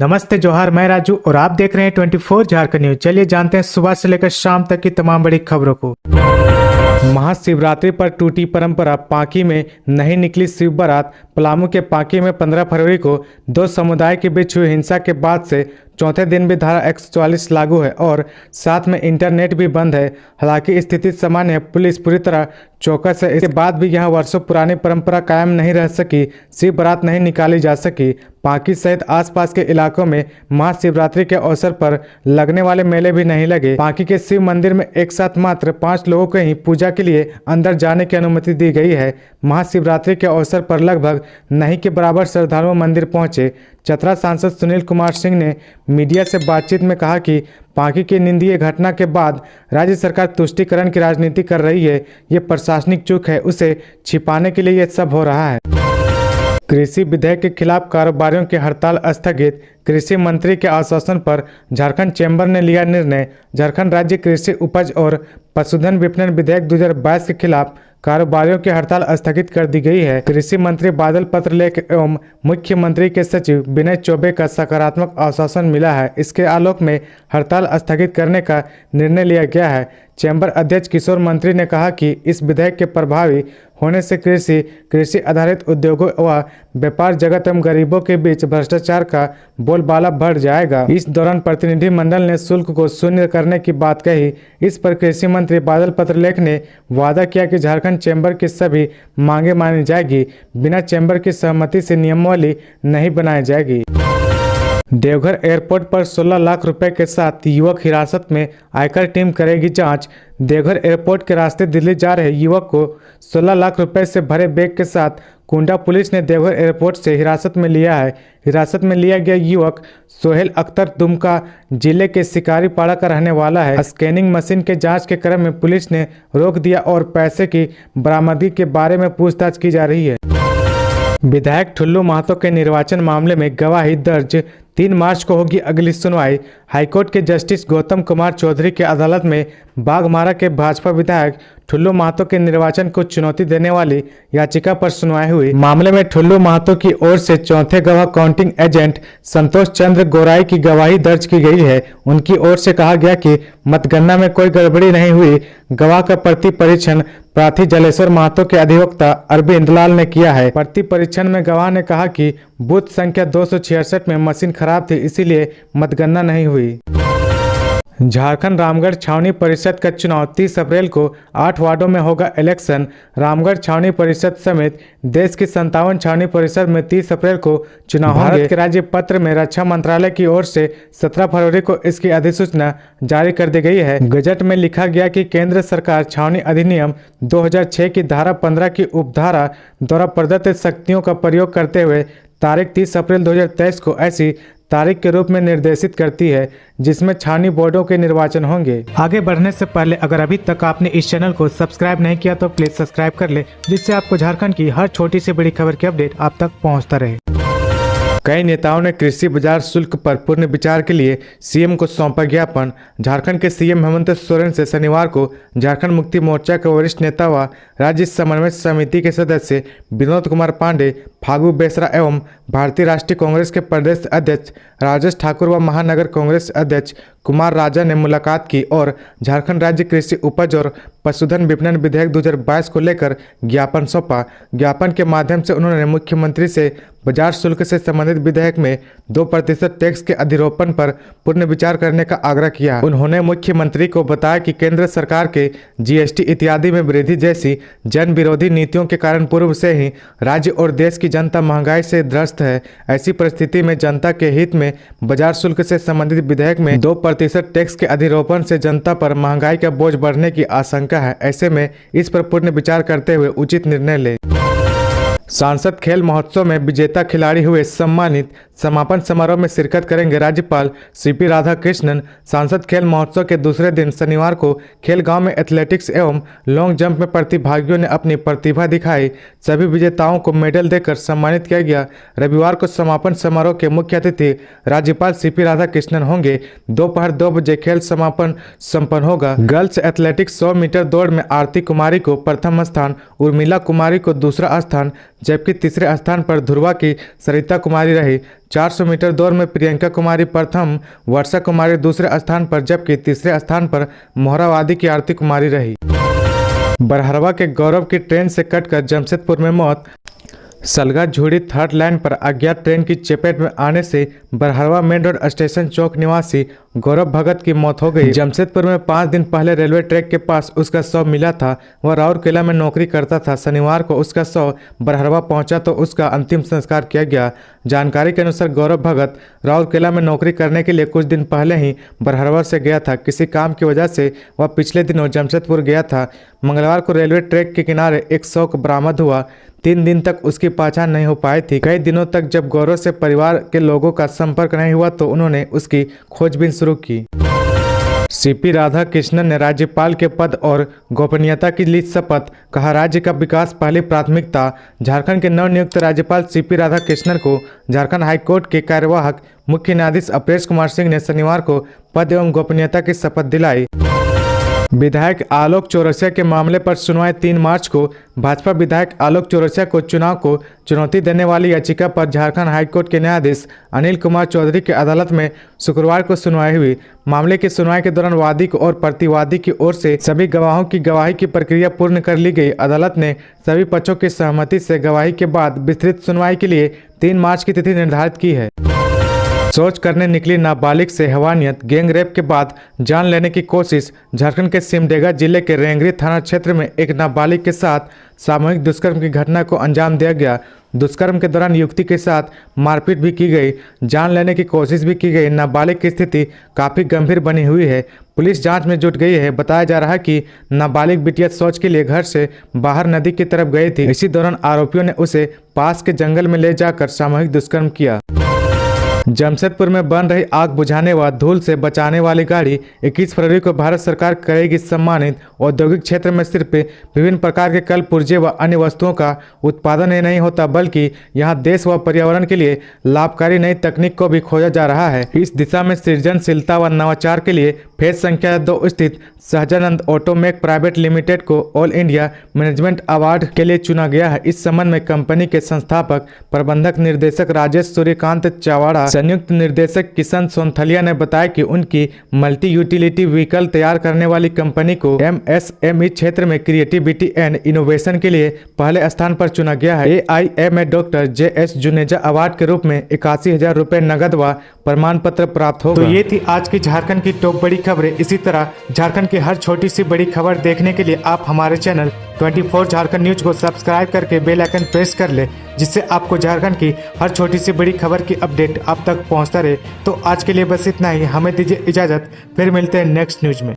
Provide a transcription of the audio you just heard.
नमस्ते जोहार, मैं राजू और आप देख रहे हैं 24 झारखंड न्यूज। चलिए जानते हैं सुबह से लेकर शाम तक की तमाम बड़ी खबरों को। महाशिवरात्रि पर टूटी परंपरा, पांकी में नहीं निकली शिव बारात। पलामू के पांकी में 15 फरवरी को दो समुदाय के बीच हुई हिंसा के बाद से चौथे दिन भी धारा 144 लागू है और साथ में इंटरनेट भी बंद है। हालांकि स्थिति सामान्य है, पुलिस पूरी तरह चौकस है। इसके बाद भी यहां वर्षों पुरानी परंपरा कायम नहीं रह सकी, शिव बारात नहीं निकाली जा सकी। पांकी सहित आसपास के इलाकों में महाशिवरात्रि के अवसर पर लगने वाले मेले भी नहीं लगे। पांकी के शिव मंदिर में एक साथ मात्र 5 लोगों को ही पूजा के लिए अंदर जाने की अनुमति दी गई है। महाशिवरात्रि के अवसर पर लगभग नहीं के बराबर श्रद्धालु मंदिर पहुंचे। चतरा सांसद सुनील कुमार सिंह ने मीडिया से बातचीत में कहा कि पांकी की निंदनीय घटना के बाद राज्य सरकार तुष्टीकरण की राजनीति कर रही है। ये प्रशासनिक चूक है, उसे छिपाने के लिए ये सब हो रहा है। कृषि विधेयक के खिलाफ कारोबारियों की हड़ताल स्थगित। कृषि मंत्री के आश्वासन पर झारखंड चैम्बर ने लिया निर्णय। झारखंड राज्य कृषि उपज और पशुधन विपणन विधेयक 2022 के खिलाफ कारोबारियों की हड़ताल स्थगित कर दी गई है। कृषि मंत्री बादल पत्रलेख एवं मुख्यमंत्री के सचिव विनय चौबे का सकारात्मक आश्वासन मिला है। इसके आलोक में हड़ताल स्थगित करने का निर्णय लिया गया है। चैम्बर अध्यक्ष किशोर मंत्री ने कहा कि इस विधेयक के प्रभावी होने से कृषि आधारित उद्योगों व व्यापार जगत एवं गरीबों के बीच भ्रष्टाचार का बोलबाला बढ़ जाएगा। इस दौरान प्रतिनिधिमंडल ने शुल्क को शून्य करने की बात कही। इस पर कृषि मंत्री बादल पत्रलेख ने वादा किया कि झारखंड चैम्बर की सभी मांगे मानी जाएगी, बिना चैम्बर की सहमति से नियमावली नहीं बनाई जाएगी। देवघर एयरपोर्ट पर 16 लाख रुपए के साथ युवक हिरासत में, आयकर टीम करेगी जांच। देवघर एयरपोर्ट के रास्ते दिल्ली जा रहे युवक को 16 लाख रुपए से भरे बैग के साथ कुंडा पुलिस ने देवघर एयरपोर्ट से हिरासत में लिया है। हिरासत में लिया गया युवक सोहेल अख्तर दुमका जिले के शिकारीपाड़ा का रहने वाला है। स्कैनिंग मशीन के जांच के क्रम में पुलिस ने रोक दिया और पैसे की बरामदगी के बारे में पूछताछ की जा रही है। विधायक ठुल्लू महतो के निर्वाचन मामले में गवाही दर्ज, 3 मार्च को होगी अगली सुनवाई। हाईकोर्ट के जस्टिस गौतम कुमार चौधरी की अदालत में बाघमारा के भाजपा विधायक ठुल्लू महतो के निर्वाचन को चुनौती देने वाली याचिका पर सुनवाई हुई। मामले में ठुल्लू महतो की ओर से चौथे गवाह काउंटिंग एजेंट संतोष चंद्र गोराई की गवाही दर्ज की गई है। उनकी ओर से कहा गया कि मतगणना में कोई गड़बड़ी नहीं हुई। गवाह का प्रति परीक्षण प्रार्थी जलेश्वर महतो के अधिवक्ता अरविंद लाल ने किया है। प्रति परीक्षण में गवाह ने कहा कि बूथ संख्या 266 में मशीन खराब थी, इसीलिए मतगणना नहीं हुई। झारखंड रामगढ़ छावनी परिषद का चुनाव 30 अप्रैल को 8 वार्डों में होगा इलेक्शन। रामगढ़ छावनी परिषद समेत देश की 57 छावनी परिषद में 30 अप्रैल को चुनाव होंगे। भारत के राज्य पत्र में रक्षा मंत्रालय की ओर से 17 फरवरी को इसकी अधिसूचना जारी कर दी गई है। गजट में लिखा गया कि केंद्र सरकार छावनी अधिनियम 2006 की धारा 15 की उपधारा द्वारा प्रदत्त शक्तियों का प्रयोग करते हुए तारीख 30 अप्रैल 2023 को ऐसी तारीख के रूप में निर्देशित करती है जिसमें छावनी बोर्डों के निर्वाचन होंगे। आगे बढ़ने से पहले अगर अभी तक आपने इस चैनल को सब्सक्राइब नहीं किया तो प्लीज सब्सक्राइब कर ले, जिससे आपको झारखंड की हर छोटी से बड़ी खबर की अपडेट आप तक पहुंचता रहे। कई नेताओं ने कृषि बाजार शुल्क पर पुनर्विचार के लिए सीएम को सौंपा ज्ञापन। झारखंड के सीएम हेमंत सोरेन से शनिवार को झारखंड मुक्ति मोर्चा के वरिष्ठ नेता व राज्य समन्वय समिति के सदस्य विनोद कुमार पांडे, फागू बेसरा एवं भारतीय राष्ट्रीय कांग्रेस के प्रदेश अध्यक्ष राजेश ठाकुर व महानगर कांग्रेस अध्यक्ष कुमार राजा ने मुलाकात की और झारखंड राज्य कृषि उपज और पशुधन विपणन विधेयक 2022 को लेकर ज्ञापन सौंपा। ज्ञापन के माध्यम से उन्होंने मुख्यमंत्री से बाजार शुल्क से संबंधित विधेयक में 2% टैक्स के अधिरोपण पर पुनर्विचार करने का आग्रह किया। उन्होंने मुख्यमंत्री को बताया कि केंद्र सरकार के जीएसटी इत्यादि में वृद्धि जैसी जन विरोधी नीतियों के कारण पूर्व से ही राज्य और देश की जनता महंगाई से त्रस्त है। ऐसी परिस्थिति में जनता के हित में बाजार शुल्क से संबंधित विधेयक में 2% टैक्स के अधिरोपण से जनता पर महंगाई का बोझ बढ़ने की आशंका है। ऐसे में इस पर पुनर्विचार करते हुए उचित निर्णय ले। सांसद खेल महोत्सव में विजेता खिलाड़ी हुए सम्मानित। समापन समारोह में शिरकत करेंगे राज्यपाल सीपी राधाकृष्णन। सांसद खेल महोत्सव के दूसरे दिन शनिवार को खेल गांव में एथलेटिक्स एवं लॉन्ग जंप में प्रतिभागियों ने अपनी प्रतिभा दिखाई। सभी विजेताओं को मेडल देकर सम्मानित किया गया। रविवार को समापन समारोह के मुख्य अतिथि राज्यपाल सीपी राधाकृष्णन होंगे। दोपहर 2 बजे खेल समापन संपन्न होगा। गर्ल्स एथलेटिक्स 100 मीटर दौड़ में आरती कुमारी को प्रथम स्थान, उर्मिला कुमारी को दूसरा स्थान, जबकि तीसरे स्थान पर ध्रुवा की सरिता कुमारी रही। 400 मीटर दौड़ में प्रियंका कुमारी प्रथम, वर्षा कुमारी दूसरे स्थान पर, जबकि तीसरे स्थान पर मोहरावादी की आरती कुमारी रही। बरहरवा के गौरव की ट्रेन से कटकर जमशेदपुर में मौत। सलगा झूड़ी थर्ड लाइन पर अज्ञात ट्रेन की चपेट में आने से बरहरवा मेन रोड स्टेशन चौक निवासी गौरव भगत की मौत हो गई। जमशेदपुर में 5 दिन पहले रेलवे ट्रैक के पास उसका शव मिला था। वह राउरकेला में नौकरी करता था। शनिवार को उसका शव बरहरवा पहुंचा तो उसका अंतिम संस्कार किया गया। जानकारी के अनुसार गौरव भगत राउरकेला में नौकरी करने के लिए कुछ दिन पहले ही बरहरवा से गया था। किसी काम की वजह से वह पिछले दिनों जमशेदपुर गया था। मंगलवार को रेलवे ट्रैक के किनारे एक शव बरामद हुआ। 3 दिन तक उसकी पहचान नहीं हो पाई थी। कई दिनों तक जब गौरव से परिवार के लोगों का संपर्क नहीं हुआ तो उन्होंने उसकी खोजबीन शुरू की। सीपी राधा कृष्णन ने राज्यपाल के पद और गोपनीयता की ली शपथ। कहा, राज्य का विकास पहली प्राथमिकता। झारखंड के नवनियुक्त राज्यपाल सीपी राधा कृष्णन को झारखंड हाईकोर्ट के कार्यवाहक मुख्य न्यायाधीश अपरेश कुमार सिंह ने शनिवार को पद एवं गोपनीयता की शपथ दिलाई। विधायक आलोक चौरसिया के मामले पर सुनवाई 3 मार्च को। भाजपा विधायक आलोक चौरसिया को चुनाव को चुनौती देने वाली याचिका पर झारखंड हाईकोर्ट के न्यायाधीश अनिल कुमार चौधरी की अदालत में शुक्रवार को सुनवाई हुई। मामले की सुनवाई के दौरान वादी और प्रतिवादी की ओर से सभी गवाहों की गवाही की प्रक्रिया पूर्ण कर ली गई। अदालत ने सभी पक्षों की सहमति से गवाही के बाद विस्तृत सुनवाई के लिए 3 मार्च की तिथि निर्धारित की है। शौच करने निकली नाबालिग से हैवानियत, गैंग रेप के बाद जान लेने की कोशिश। झारखंड के सिमडेगा जिले के रेंगरी थाना क्षेत्र में एक नाबालिग के साथ सामूहिक दुष्कर्म की घटना को अंजाम दिया गया। दुष्कर्म के दौरान युवती के साथ मारपीट भी की गई, जान लेने की कोशिश भी की गई। नाबालिग की स्थिति काफ़ी गंभीर बनी हुई है। पुलिस जांच में जुट गई है। बताया जा रहा है कि नाबालिग बिटिया शौच के लिए घर से बाहर नदी की तरफ गई थी। इसी दौरान आरोपियों ने उसे पास के जंगल में ले जाकर सामूहिक दुष्कर्म किया। जमशेदपुर में बन रही आग बुझाने व धूल से बचाने वाली गाड़ी 21 फरवरी को भारत सरकार करेगी सम्मानित। औद्योगिक क्षेत्र में सिर्फ विभिन्न प्रकार के कल पुर्जे व अन्य वस्तुओं का उत्पादन ही नहीं होता, बल्कि यहां देश व पर्यावरण के लिए लाभकारी नई तकनीक को भी खोजा जा रहा है। इस दिशा में सृजनशीलता व नवाचार के लिए फेज संख्या 2 स्थित सहजानंद ऑटोमेक प्राइवेट लिमिटेड को ऑल इंडिया मैनेजमेंट अवार्ड के लिए चुना गया है। इस संबंध में कंपनी के संस्थापक प्रबंधक निर्देशक राजेश सूर्यकांत चावाड़ा, संयुक्त निर्देशक किशन सोनथलिया ने बताया कि उनकी मल्टी यूटिलिटी व्हीकल तैयार करने वाली कंपनी को MSME क्षेत्र में क्रिएटिविटी एंड इनोवेशन के लिए पहले स्थान पर चुना गया है। AIMA doctor JS Juneja award के रूप में 81,000 रुपये नगद व प्रमाण पत्र प्राप्त होगा। तो ये थी आज की झारखंड की टॉप बड़ी खबरें। इसी तरह झारखंड की हर छोटी सी बड़ी खबर देखने के लिए आप हमारे चैनल 24 झारखंड न्यूज को सब्सक्राइब करके बेल आइकन प्रेस कर ले, जिससे आपको झारखंड की हर छोटी सी बड़ी खबर की अपडेट आप तक पहुंचता रहे। तो आज के लिए बस इतना ही। हमें दीजिए इजाजत, फिर मिलते हैं नेक्स्ट न्यूज में।